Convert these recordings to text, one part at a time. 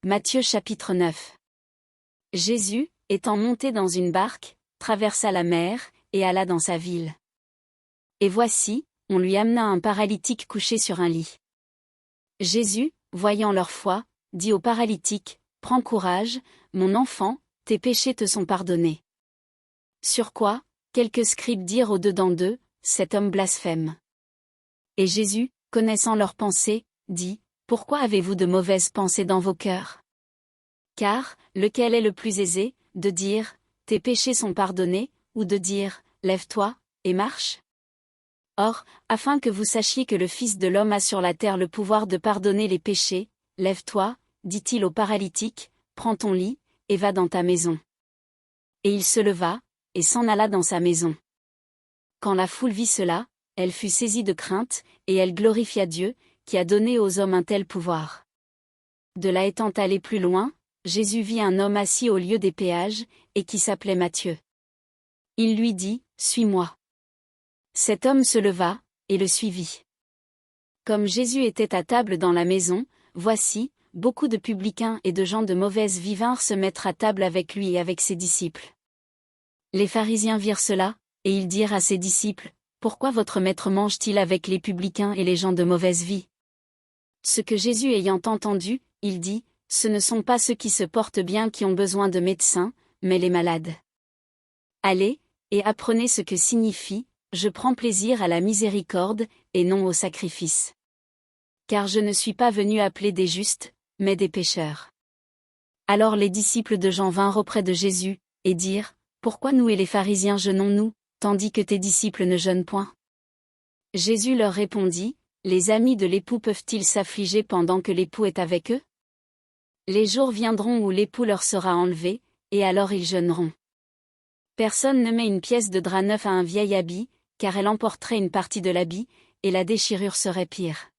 Matthieu chapitre 9. Jésus, étant monté dans une barque, traversa la mer, et alla dans sa ville. Et voici, on lui amena un paralytique couché sur un lit. Jésus, voyant leur foi, dit au paralytique, « Prends courage, mon enfant, tes péchés te sont pardonnés. » Sur quoi, quelques scribes dirent au-dedans d'eux, « Cet homme blasphème. » Et Jésus, connaissant leurs pensées, dit, « Pourquoi avez-vous de mauvaises pensées dans vos cœurs? Car, lequel est le plus aisé, de dire, « Tes péchés sont pardonnés », ou de dire, « Lève-toi, et marche » Or, afin que vous sachiez que le Fils de l'homme a sur la terre le pouvoir de pardonner les péchés, lève-toi, dit-il au paralytique, prends ton lit, et va dans ta maison. Et il se leva, et s'en alla dans sa maison. Quand la foule vit cela, elle fut saisie de crainte, et elle glorifia Dieu, qui a donné aux hommes un tel pouvoir. De là étant allé plus loin, Jésus vit un homme assis au lieu des péages, et qui s'appelait Matthieu. Il lui dit, « Suis-moi. » Cet homme se leva, et le suivit. Comme Jésus était à table dans la maison, voici, beaucoup de publicains et de gens de mauvaise vie vinrent se mettre à table avec lui et avec ses disciples. Les pharisiens virent cela, et ils dirent à ses disciples, « Pourquoi votre maître mange-t-il avec les publicains et les gens de mauvaise vie ?» Ce que Jésus ayant entendu, il dit, « Ce ne sont pas ceux qui se portent bien qui ont besoin de médecins, mais les malades. Allez, et apprenez ce que signifie, je prends plaisir à la miséricorde, et non au sacrifice. Car je ne suis pas venu appeler des justes, mais des pécheurs. » Alors les disciples de Jean vinrent auprès de Jésus, et dirent, « Pourquoi nous et les pharisiens jeûnons-nous, tandis que tes disciples ne jeûnent point ?» Jésus leur répondit, « Les amis de l'époux peuvent-ils s'affliger pendant que l'époux est avec eux? Les jours viendront où l'époux leur sera enlevé, et alors ils jeûneront. Personne ne met une pièce de drap neuf à un vieil habit, car elle emporterait une partie de l'habit, et la déchirure serait pire.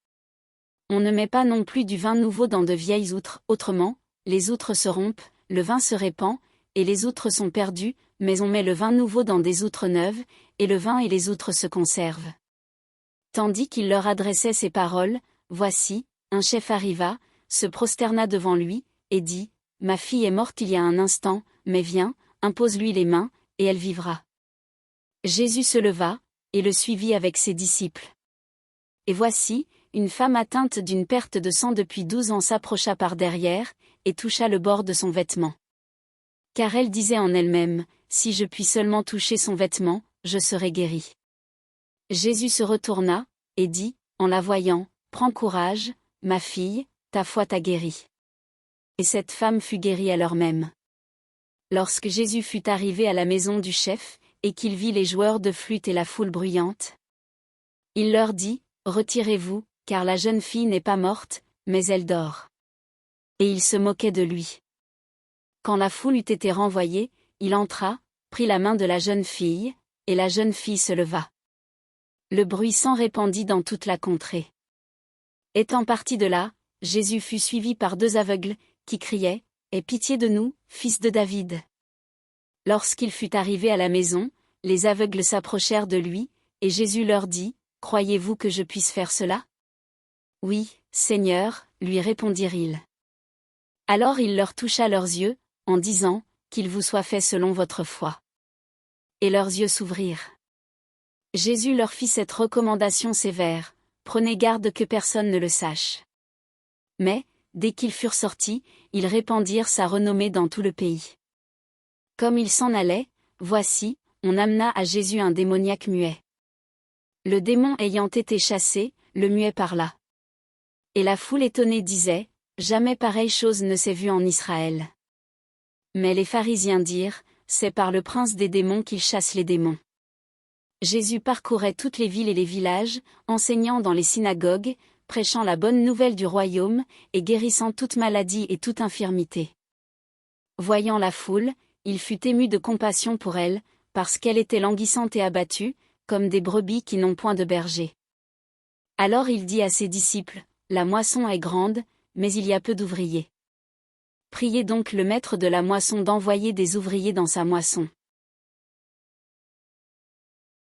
On ne met pas non plus du vin nouveau dans de vieilles outres, autrement, les outres se rompent, le vin se répand, et les outres sont perdues, mais on met le vin nouveau dans des outres neuves, et le vin et les outres se conservent. » Tandis qu'il leur adressait ces paroles, voici, un chef arriva, se prosterna devant lui, et dit, « Ma fille est morte il y a un instant, mais viens, impose-lui les mains, et elle vivra. » Jésus se leva, et le suivit avec ses disciples. Et voici, une femme atteinte d'une perte de sang depuis 12 ans s'approcha par derrière, et toucha le bord de son vêtement. Car elle disait en elle-même, « Si je puis seulement toucher son vêtement, je serai guérie. » Jésus se retourna, et dit, en la voyant, « Prends courage, ma fille, ta foi t'a guérie. » Et cette femme fut guérie à l'heure même. Lorsque Jésus fut arrivé à la maison du chef, et qu'il vit les joueurs de flûte et la foule bruyante, il leur dit, « Retirez-vous, car la jeune fille n'est pas morte, mais elle dort. » Et il se moquait de lui. Quand la foule eut été renvoyée, il entra, prit la main de la jeune fille, et la jeune fille se leva. Le bruit s'en répandit dans toute la contrée. Étant parti de là, Jésus fut suivi par 2 aveugles, qui criaient, « Aie pitié de nous, fils de David. » Lorsqu'il fut arrivé à la maison, les aveugles s'approchèrent de lui, et Jésus leur dit, « Croyez-vous que je puisse faire cela? » « Oui, Seigneur, lui répondirent-ils. Alors il leur toucha leurs yeux, en disant, « Qu'il vous soit fait selon votre foi. » Et leurs yeux s'ouvrirent. Jésus leur fit cette recommandation sévère, « Prenez garde que personne ne le sache. » Mais, dès qu'ils furent sortis, ils répandirent sa renommée dans tout le pays. Comme ils s'en allaient, voici, on amena à Jésus un démoniaque muet. Le démon ayant été chassé, le muet parla. Et la foule étonnée disait, « Jamais pareille chose ne s'est vue en Israël. » Mais les pharisiens dirent, « C'est par le prince des démons qu'il chasse les démons. » Jésus parcourait toutes les villes et les villages, enseignant dans les synagogues, prêchant la bonne nouvelle du royaume, et guérissant toute maladie et toute infirmité. Voyant la foule, il fut ému de compassion pour elle, parce qu'elle était languissante et abattue, comme des brebis qui n'ont point de berger. Alors il dit à ses disciples, « La moisson est grande, mais il y a peu d'ouvriers. Priez donc le maître de la moisson d'envoyer des ouvriers dans sa moisson. »